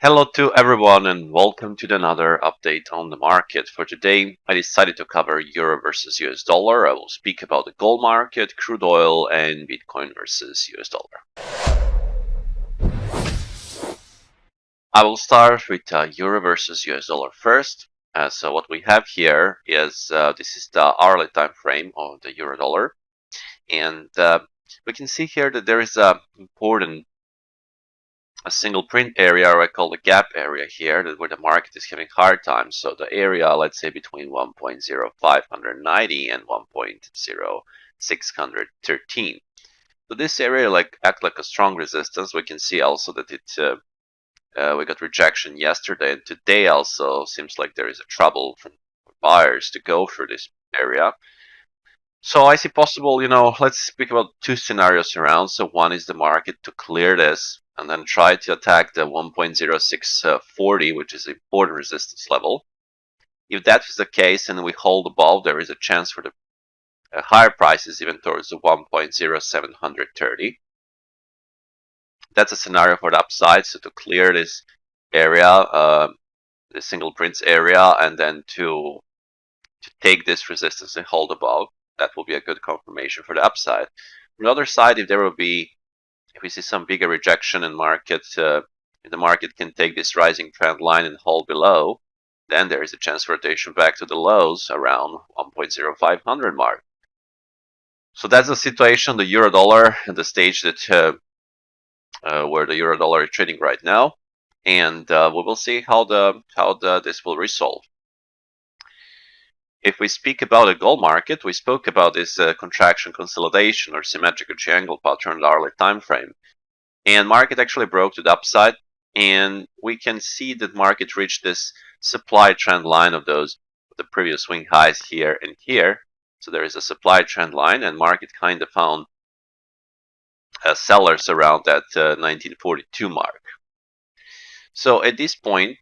Hello to everyone and welcome to another update on the market. For today, I decided to cover Euro versus US dollar. I will speak about the gold market, crude oil, and Bitcoin versus US dollar. I will start with Euro versus US dollar first. So what we have here is this is the hourly time frame of the Euro dollar, and we can see here that there is a important single print area, or I call the gap area here, where the market is having hard time. So the area, let's say between 1.0590 and 1.0613. So this area act like a strong resistance. We can see also that we got rejection yesterday, and today also seems like there is a trouble for buyers to go through this area. So I see possible, let's speak about two scenarios around. So one is the market to clear this and then try to attack the 1.0640, which is an important resistance level. If that is the case and we hold above, there is a chance for the higher prices even towards the 1.0730. That's a scenario for the upside. So to clear this area, the single prints area, and then to take this resistance and hold above, that will be a good confirmation for the upside. On the other side, if we see some bigger rejection in market, if the market can take this rising trend line and hold below, then there is a chance for rotation back to the lows around 1.0500 mark. So that's the situation, the euro dollar, at the stage that where the euro dollar is trading right now, and we will see how this will resolve. If we speak about a gold market, we spoke about this contraction consolidation or symmetrical triangle pattern in the hourly time frame. And market actually broke to the upside, and we can see that market reached this supply trend line of the previous swing highs here and here. So there is a supply trend line, and market kind of found sellers around that 1942 mark. So at this point,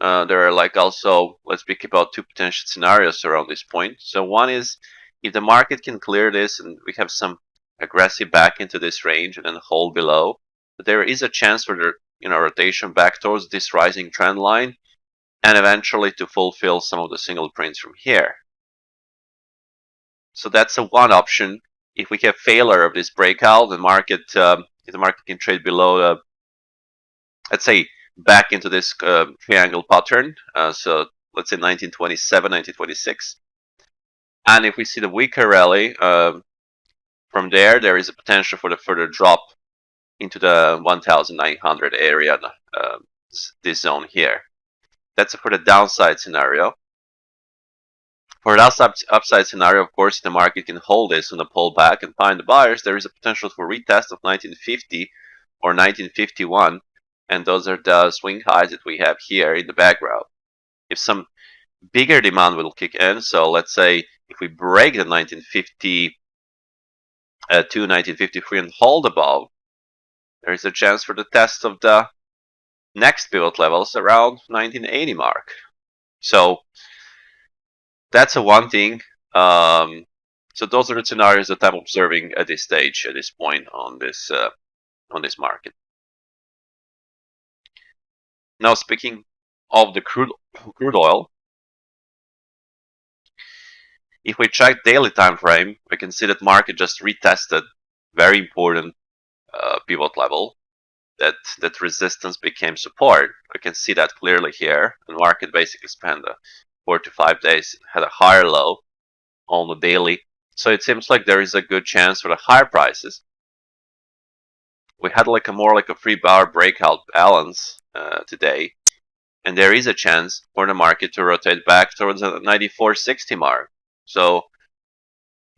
there are also, let's speak about two potential scenarios around this point. So one is if the market can clear this and we have some aggressive back into this range and then hold below, but there is a chance for the rotation back towards this rising trend line and eventually to fulfill some of the single prints from here. So that's one option. If we have failure of this breakout, the market if the market can trade below let's say back into this triangle pattern, so let's say 1927, 1926. And if we see the weaker rally, from there is a potential for the further drop into the 1900 area, this zone here. That's for the downside scenario. For the upside scenario, of course, the market can hold this on the pullback and find the buyers. There is a potential for retest of 1950 or 1951. And those are the swing highs that we have here in the background. If some bigger demand will kick in, so let's say if we break the 1950 to 1953 and hold above, there is a chance for the test of the next pivot levels around 1980 mark. So that's one thing. So those are the scenarios that I'm observing at this stage, at this point on this market. Now, speaking of the crude oil, if we check daily time frame, we can see that market just retested very important pivot level. That resistance became support. We can see that clearly here. The market basically spent 4 to 5 days, had a higher low on the daily. So it seems like there is a good chance for the higher prices. We had more like a 3-bar breakout balance today, and there is a chance for the market to rotate back towards the 94.60 mark. So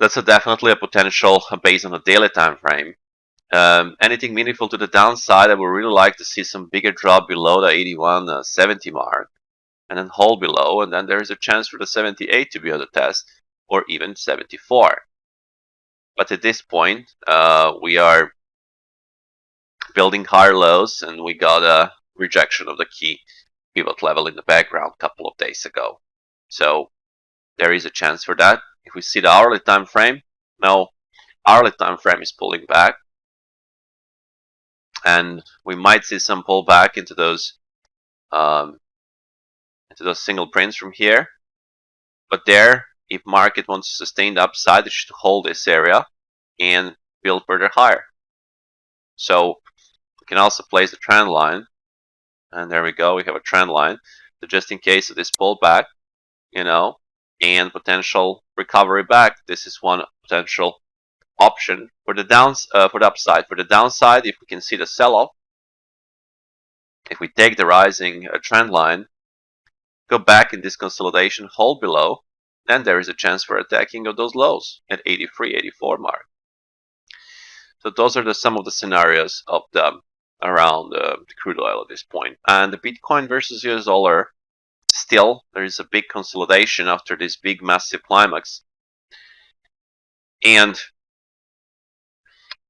that's definitely a potential based on the daily time frame. Anything meaningful to the downside, I would really like to see some bigger drop below the 81.70 mark and then hold below, and then there is a chance for the 78 to be on the test, or even 74. But at this point, we are building higher lows, and we got a rejection of the key pivot level in the background a couple of days ago. So there is a chance for that. If we see the hourly time frame, no, hourly time frame is pulling back, and we might see some pullback into those into those single prints from here. But there, if market wants to sustain the upside, it should hold this area and build further higher. So we can also place the trend line, and there we go. We have a trend line. So just in case of this pullback, and potential recovery back, this is one potential option for the for the upside. For the downside, if we can see the sell-off, if we take the rising trend line, go back in this consolidation, hold below, then there is a chance for attacking of those lows at 83, 84 mark. So those are some of the scenarios of around the crude oil at this point. And the Bitcoin versus US dollar, still there is a big consolidation after this big massive climax. And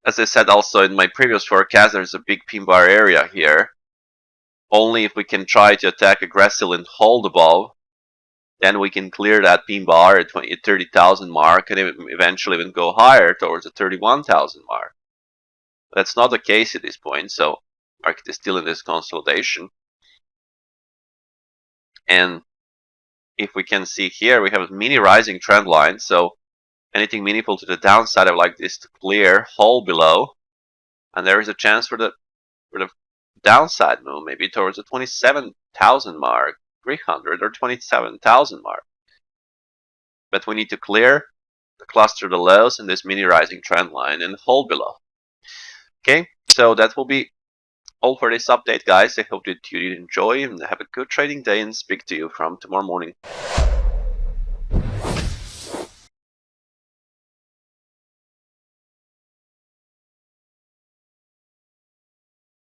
as I said also in my previous forecast, there's a big pin bar area here. Only if we can try to attack aggressively and hold above, then we can clear that pin bar at 30,000 mark and eventually even go higher towards the 31,000 mark. That's not the case at this point, so market is still in this consolidation. And if we can see here, we have a mini rising trend line, so anything meaningful to the downside, I would like this to clear, hold below, and there is a chance for the downside move, maybe towards the 27,000 mark, 300 or 27,000 mark. But we need to clear the cluster of the lows in this mini rising trend line and hold below. Okay, so that will be all for this update, guys. I hope that you did enjoy and have a good trading day, and speak to you from tomorrow morning.